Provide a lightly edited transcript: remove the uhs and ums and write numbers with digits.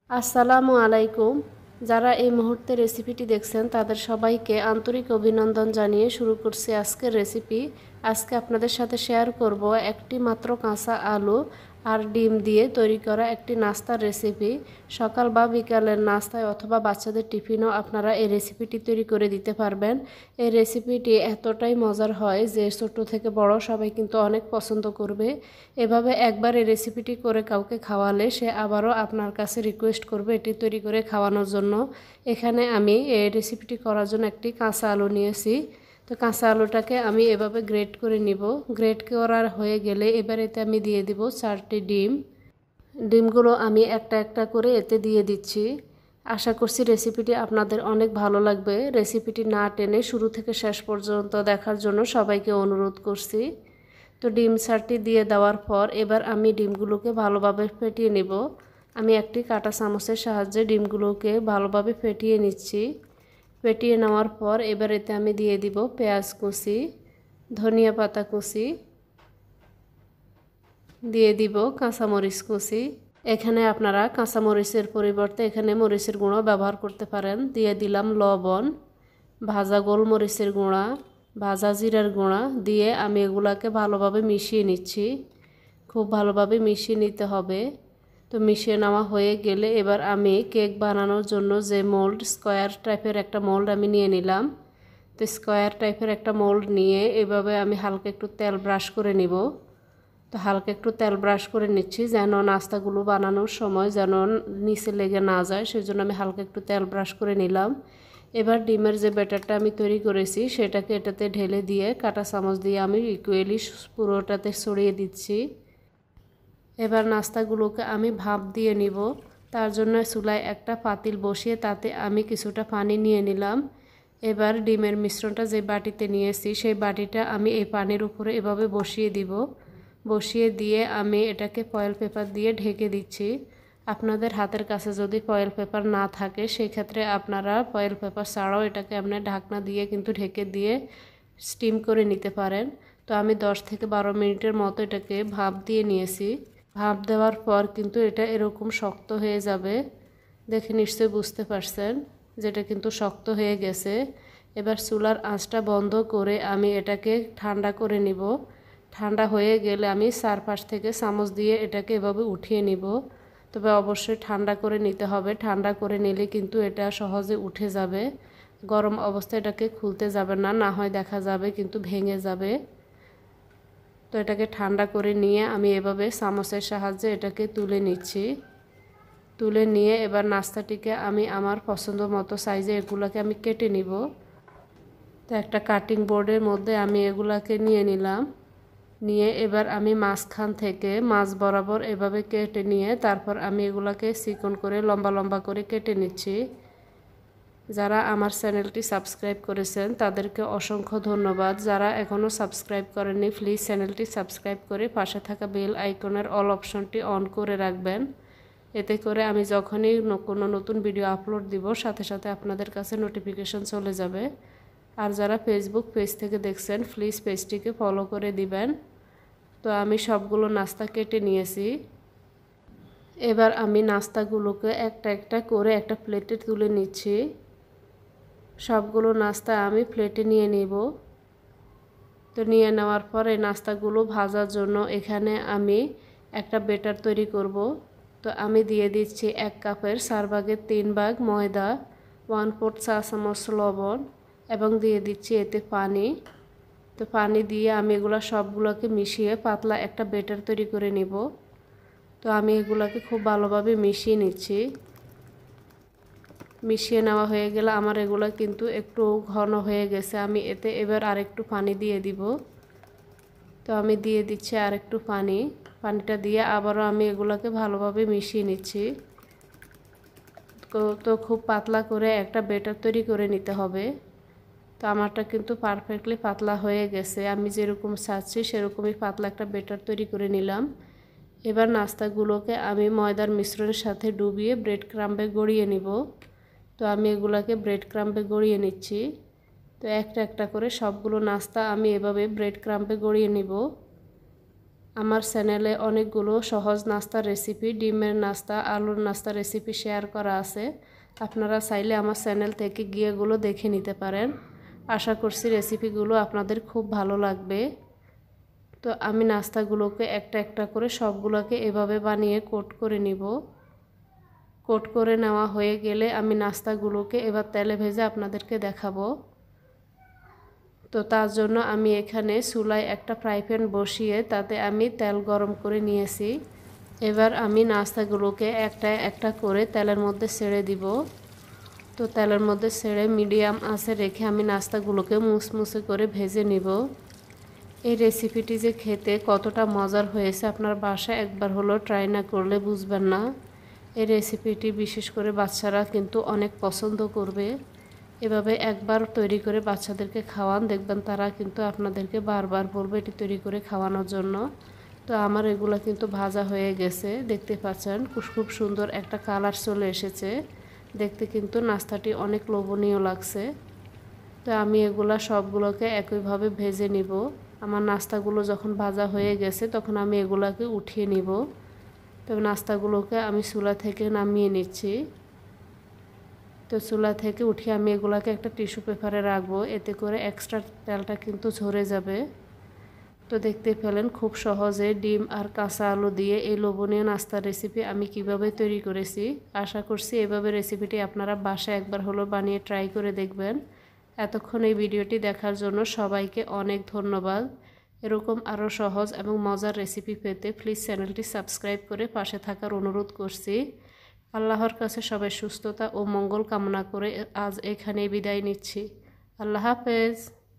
আসসালামু আলাইকুম। যারা এই মুহূর্তে রেসিপিটি দেখছেন তাদের সবাইকে আন্তরিক অভিনন্দন জানিয়ে শুরু করছি আজকের রেসিপি। আজকে আপনাদের সাথে শেয়ার করব একটি মাত্র কাঁচা আলু আর ডিম দিয়ে তৈরি করা একটি নাস্তার রেসিপি। সকাল বা বিকালের নাস্তায় অথবা বাচ্চাদের টিফিনও আপনারা এই রেসিপিটি তৈরি করে দিতে পারবেন। এই রেসিপিটি এতটাই মজার হয় যে ছোট থেকে বড় সবাই কিন্তু অনেক পছন্দ করবে। এভাবে একবার এই রেসিপিটি করে কাউকে খাওয়ালে সে আবারও আপনার কাছে রিকোয়েস্ট করবে এটি তৈরি করে খাওয়ানোর জন্য। এখানে আমি এই রেসিপিটি করার জন্য একটি কাঁচা আলু নিয়েছি। তো কাঁচা আলুটাকে আমি এভাবে গ্রেট করে নিব। গ্রেট করার হয়ে গেলে এবার এতে আমি দিয়ে দিব 4টি ডিম। ডিমগুলো আমি একটা একটা করে এতে দিয়ে দিচ্ছি। আশা করছি রেসিপিটি আপনাদের অনেক ভালো লাগবে। রেসিপিটি না টেনে শুরু থেকে শেষ পর্যন্ত দেখার জন্য সবাইকে অনুরোধ করছি। তো ডিম 4টি দিয়ে দেওয়ার পর এবার আমি ডিমগুলোকে ভালোভাবে ফেটিয়ে নেব। আমি একটি কাঁটা চামচের সাহায্যে ডিমগুলোকে ভালোভাবে ফেটিয়ে নিচ্ছি। ফেটিয়ে নেওয়ার পর এবার এতে আমি দিয়ে দিব পেঁয়াজ কুচি, ধনিয়া পাতা কুচি, দিয়ে দিব কাঁচামরিচ কুচি। এখানে আপনারা কাঁচামরিচের পরিবর্তে এখানে মরিচের গুঁড়ো ব্যবহার করতে পারেন। দিয়ে দিলাম লবণ, ভাজা গোলমরিচের গুঁড়া, ভাজা জিরার গুঁড়া দিয়ে আমি এগুলাকে ভালোভাবে মিশিয়ে নিচ্ছি। খুব ভালোভাবে মিশিয়ে নিতে হবে। তো মিশিয়ে নেওয়া হয়ে গেলে এবার আমি কেক বানানোর জন্য যে মোল্ড, স্কোয়ার টাইপের একটা মোল্ড আমি নিয়ে নিলাম। তো স্কোয়ার টাইপের একটা মোল্ড নিয়ে এভাবে আমি হালকা একটু তেল ব্রাশ করে নিব। তো হালকা একটু তেল ব্রাশ করে নিচ্ছি যেন নাস্তাগুলো বানানোর সময় যেন নিচে লেগে না যায়, সেজন্য আমি হালকা একটু তেল ব্রাশ করে নিলাম। এবার ডিমের যে ব্যাটারটা আমি তৈরি করেছি সেটাকে এটাতে ঢেলে দিয়ে কাঁটা চামচ দিয়ে আমি ইকুয়ালি পুরোটাতে ছড়িয়ে দিচ্ছি। এবার নাস্তাগুলোকে আমি ভাপ দিয়ে নিব। তার জন্য চুলায় একটা পাতিল বসিয়ে তাতে আমি কিছুটা পানি নিয়ে নিলাম। এবার ডিমের মিশ্রণটা যে বাটিতে নিয়েছি সেই বাটিটা আমি এই পানির উপরে এভাবে বসিয়ে দিব। বসিয়ে দিয়ে আমি এটাকে ফয়েল পেপার দিয়ে ঢেকে দিচ্ছি। আপনাদের হাতের কাছে যদি ফয়েল পেপার না থাকে সেক্ষেত্রে আপনারা ফয়েল পেপার ছাড়াও এটাকে আপনার ঢাকনা দিয়ে কিন্তু ঢেকে দিয়ে স্টিম করে নিতে পারেন। তো আমি 10 থেকে 12 মিনিটের মতো এটাকে ভাপ দিয়ে নিয়েছি। ভাপ দেওয়ার পর কিন্তু এটা এরকম শক্ত হয়ে যাবে। দেখে নিশ্চয়ই বুঝতে পারছেন যেটা কিন্তু শক্ত হয়ে গেছে। এবার চুলার আঁচটা বন্ধ করে আমি এটাকে ঠান্ডা করে নিব। ঠান্ডা হয়ে গেলে আমি চারপাশ থেকে চামচ দিয়ে এটাকে এভাবে উঠিয়ে নিব। তবে অবশ্যই ঠান্ডা করে নিতে হবে। ঠান্ডা করে নিলে কিন্তু এটা সহজে উঠে যাবে। গরম অবস্থায় এটাকে খুলতে যাবে না, না হয় দেখা যাবে কিন্তু ভেঙে যাবে। তো এটাকে ঠান্ডা করে নিয়ে আমি এভাবে চামচের সাহায্যে এটাকে তুলে নিচ্ছি। তুলে নিয়ে এবার নাস্তাটিকে আমি আমার পছন্দ মতো সাইজে এগুলোকে আমি কেটে নিব। তো একটা কাটিং বোর্ডের মধ্যে আমি এগুলাকে নিয়ে নিলাম। নিয়ে এবার আমি মাঝখান থেকে মাছ বরাবর এভাবে কেটে নিয়ে তারপর আমি এগুলাকে চিকন করে লম্বা লম্বা করে কেটে নিচ্ছি। যারা আমার চ্যানেলটি সাবস্ক্রাইব করেছেন তাদেরকে অসংখ্য ধন্যবাদ। যারা এখনও সাবস্ক্রাইব করেননি প্লিজ চ্যানেলটি সাবস্ক্রাইব করে পাশে থাকা বেল আইকনের অল অপশনটি অন করে রাখবেন। এতে করে আমি যখনই কোনো নতুন ভিডিও আপলোড দিব সাথে সাথে আপনাদের কাছে নোটিফিকেশন চলে যাবে। আর যারা ফেসবুক পেজ থেকে দেখছেন প্লিজ পেজটিকে ফলো করে দিবেন। তো আমি সবগুলো নাস্তা কেটে নিয়েছি। এবার আমি নাস্তাগুলোকে একটা একটা করে একটা প্লেটে তুলে নিচ্ছি। সবগুলো নাস্তা আমি প্লেটে নিয়ে নেব। তো নিয়ে নেওয়ার পর এই নাস্তাগুলো ভাজার জন্য এখানে আমি একটা ব্যাটার তৈরি করব। তো আমি দিয়ে দিচ্ছি 1 কাপের 4 ভাগের 3 ভাগ ময়দা, 1/4 চা চামচ লবণ এবং দিয়ে দিচ্ছি এতে পানি। তো পানি দিয়ে আমি এগুলো সবগুলোকে মিশিয়ে পাতলা একটা ব্যাটার তৈরি করে নিব। তো আমি এগুলোকে খুব ভালোভাবে মিশিয়ে নিচ্ছি। মিশিয়ে নেওয়া হয়ে গেলে আমার এগুলো কিন্তু একটু ঘন হয়ে গেছে। আমি এতে এবার আরেকটু পানি দিয়ে দিব। তো আমি দিয়ে দিচ্ছি আরেকটু পানি। পানিটা দিয়ে আবারও আমি এগুলোকে ভালোভাবে মিশিয়ে নিচ্ছি। তো খুব পাতলা করে একটা ব্যাটার তৈরি করে নিতে হবে। তো আমারটা কিন্তু পারফেক্টলি পাতলা হয়ে গেছে। আমি যেরকম চাচ্ছি সেরকমই পাতলা একটা ব্যাটার তৈরি করে নিলাম। এবার নাস্তাগুলোকে আমি ময়দার মিশ্রণের সাথে ডুবিয়ে ব্রেড ক্রাম্বে গড়িয়ে নিব। তো আমি এগুলাকে ব্রেড ক্রাম্বে গড়িয়ে নিচ্ছি। তো একটা একটা করে সবগুলো নাস্তা আমি এভাবে ব্রেড ক্রাম্বে গড়িয়ে নিব। আমার চ্যানেলে অনেকগুলো সহজ নাস্তার রেসিপি, ডিমের নাস্তা, আলুর নাস্তা রেসিপি শেয়ার করা আছে। আপনারা চাইলে আমার চ্যানেল থেকে গিয়ে এগুলো দেখে নিতে পারেন। আশা করছি রেসিপিগুলো আপনাদের খুব ভালো লাগবে। তো আমি নাস্তাগুলোকে একটা একটা করে সবগুলোকে এভাবে বানিয়ে কোট করে নিব। কোট করে নেওয়া হয়ে গেলে আমি নাস্তাগুলোকে এবার তেলে ভেজে আপনাদেরকে দেখাবো। তো তার জন্য আমি এখানে চুলায় একটা ফ্রাই প্যান বসিয়ে তাতে আমি তেল গরম করে নিয়েছি। এবার আমি নাস্তাগুলোকে একটা একটা করে তেলের মধ্যে ছেড়ে দিব। তো তেলের মধ্যে ছেড়ে মিডিয়াম আঁচে রেখে আমি নাস্তাগুলোকে মুসমুসে করে ভেজে নিব। এই রেসিপিটি যে খেতে কতটা মজার হয়েছে আপনার বাসায় একবার হলো ট্রাই না করলে বুঝবেন না। এই রেসিপিটি বিশেষ করে বাচ্চারা কিন্তু অনেক পছন্দ করবে। এভাবে একবার তৈরি করে বাচ্চাদেরকে খাওয়ান, দেখবেন তারা কিন্তু আপনাদেরকে বারবার বলবে এটি তৈরি করে খাওয়ানোর জন্য। তো আমার এগুলো কিন্তু ভাজা হয়ে গেছে, দেখতে পাচ্ছেন খুব সুন্দর একটা কালার চলে এসেছে। দেখতে কিন্তু নাস্তাটি অনেক লোভনীয় লাগছে। তো আমি এগুলা সবগুলোকে একইভাবে ভেজে নিব। আমার নাস্তাগুলো যখন ভাজা হয়ে গেছে তখন আমি এগুলাকে উঠিয়ে নিব। তবে নাস্তাগুলোকে আমি চুলা থেকে নামিয়ে নিচ্ছি। তো চুলা থেকে উঠিয়ে আমি এগুলাকে একটা টিস্যু পেপারে রাখবো, এতে করে এক্সট্রা তেলটা কিন্তু ঝরে যাবে। তো দেখতে পেলেন খুব সহজে ডিম আর কাঁচা আলু দিয়ে এই লোভনীয় নাস্তার রেসিপি আমি কিভাবে তৈরি করেছি। আশা করছি এভাবে রেসিপিটি আপনারা বাসায় একবার হলো বানিয়ে ট্রাই করে দেখবেন। এতক্ষণ এই ভিডিওটি দেখার জন্য সবাইকে অনেক ধন্যবাদ। এরকম আরও সহজ এবং মজার রেসিপি পেতে প্লিজ চ্যানেলটি সাবস্ক্রাইব করে পাশে থাকার অনুরোধ করছি। আল্লাহর কাছে সবাই সুস্থতা ও মঙ্গল কামনা করে আজ এখানেই বিদায় নিচ্ছি। আল্লাহ হাফেজ।